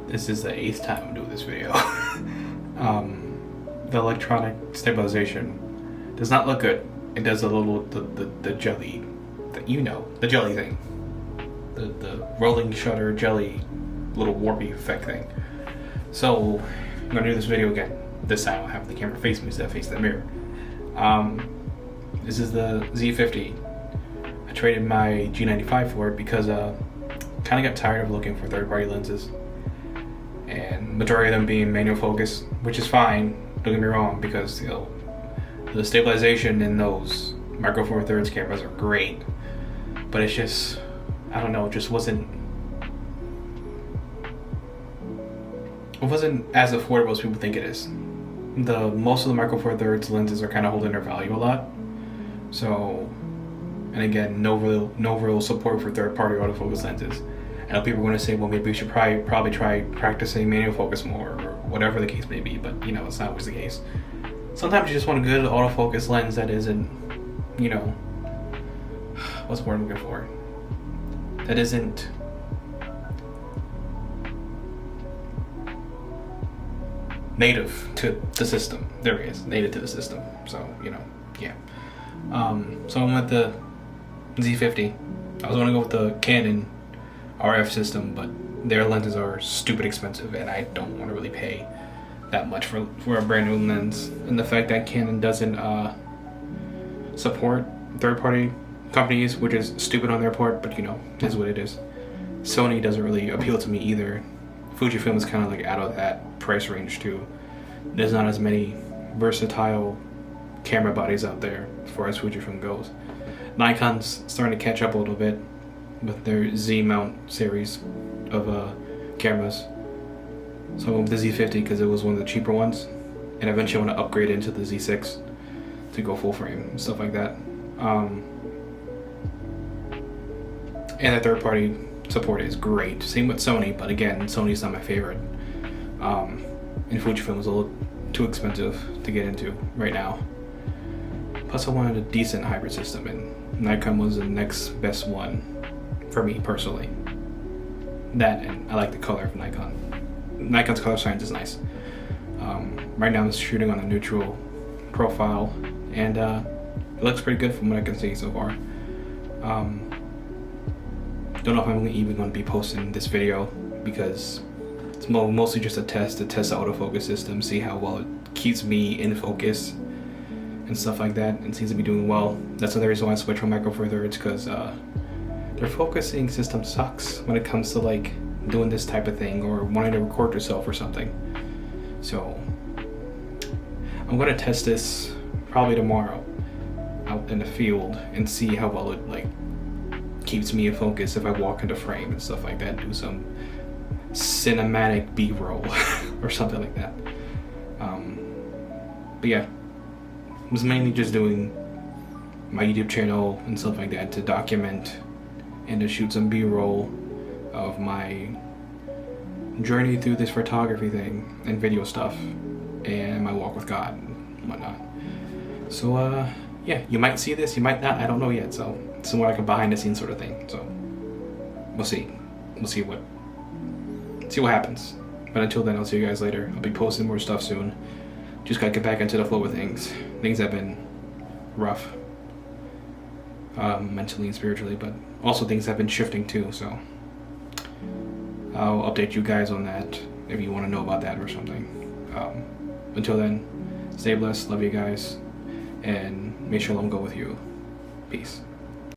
This is the 8th time I'm doing this video. The electronic stabilization does not look good. It does a little, the jelly, the jelly thing. The rolling shutter jelly, little warpy effect thing. So, I'm gonna do this video again. This time I'll have the camera face me instead of face the mirror. This is the Z50. I traded my G95 for it because kind of got tired of looking for third-party lenses, and majority of them being manual focus, which is fine. Don't get me wrong, because the stabilization in those Micro Four Thirds cameras are great, but it's just, I don't know, it just wasn't as affordable as people think it is. Most of the Micro Four Thirds lenses are kind of holding their value a lot. So, and again, no real support for third-party autofocus lenses. I know people are going to say, well, maybe we should probably try practicing manual focus more, or whatever the case may be, but it's not always the case. Sometimes you just want a good autofocus lens that isn't, what's the word I'm looking for? That isn't native to the system. There it is, native to the system. So, yeah. So I'm at the Z50. I was going to go with the Canon RF system, but their lenses are stupid expensive, and I don't want to really pay that much for a brand new lens. And the fact that Canon doesn't support third-party companies, which is stupid on their part, but is what it is. Sony doesn't really appeal to me either. Fujifilm is kind of like out of that price range too. There's not as many versatile camera bodies out there as far as Fujifilm goes. Nikon's starting to catch up a little bit with their Z mount series of cameras. So I went with the Z50 because it was one of the cheaper ones, and eventually I want to upgrade into the Z6 to go full frame and stuff like that. And the third party support is great. Same with Sony, but again, Sony's not my favorite. And Fujifilm is a little too expensive to get into right now. Plus I wanted a decent hybrid system, and Nikon was the next best one for me personally. That, and I like the color of Nikon. Nikon's color science is nice. Right now I'm shooting on a neutral profile, and it looks pretty good from what I can see so far. Don't know if I'm even going to be posting this video, because it's mostly just a test to test the autofocus system, see how well it keeps me in focus and stuff like that, and seems to be doing well. That's another reason why I switched from Micro Four Thirds, because their focusing system sucks when it comes to like doing this type of thing or wanting to record yourself or something. So I'm going to test this probably tomorrow out in the field and see how well it like keeps me in focus if I walk into frame and stuff like that, do some cinematic B-roll or something like that. But yeah, I was mainly just doing my YouTube channel and stuff like that to document and to shoot some B-roll of my journey through this photography thing and video stuff and my walk with God and whatnot. So yeah, you might see this, you might not, I don't know yet. So it's more like a behind the scenes sort of thing. So we'll see what happens. But until then, I'll see you guys later. I'll be posting more stuff soon. Just gotta get back into the flow of things. Things have been rough, mentally and spiritually, but also things have been shifting too. So I'll update you guys on that if you want to know about that or something. Until then, stay blessed, love you guys, and may Shalom go with you. Peace.